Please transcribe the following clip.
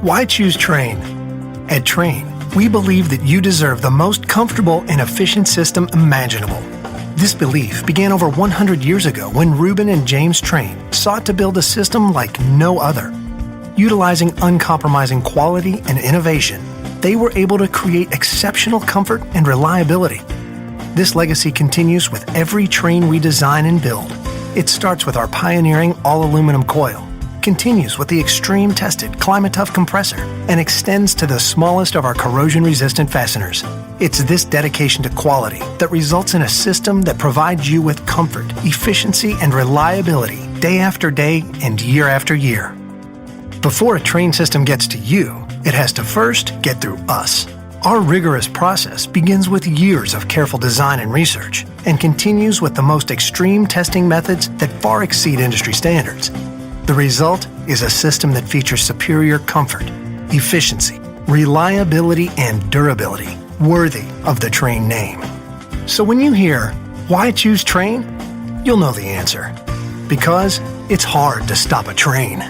Why choose Trane? At Trane, we believe that you deserve the most comfortable and efficient system imaginable. This belief began over 100 years ago when Reuben and James Trane sought to build a system like no other. Utilizing uncompromising quality and innovation, they were able to create exceptional comfort and reliability. This legacy continues with every Trane we design and build. It starts with our pioneering all-aluminum coil, continues with the extreme-tested Climate-Tough compressor, and extends to the smallest of our corrosion-resistant fasteners. It's this dedication to quality that results in a system that provides you with comfort, efficiency, and reliability day after day and year after year. Before a Trane system gets to you, it has to first get through us. Our rigorous process begins with years of careful design and research and continues with the most extreme testing methods that far exceed industry standards. The result is a system that features superior comfort, efficiency, reliability, and durability, worthy of the Trane name. So when you hear, "Why choose Trane?" you'll know the answer. Because it's hard to stop a Trane.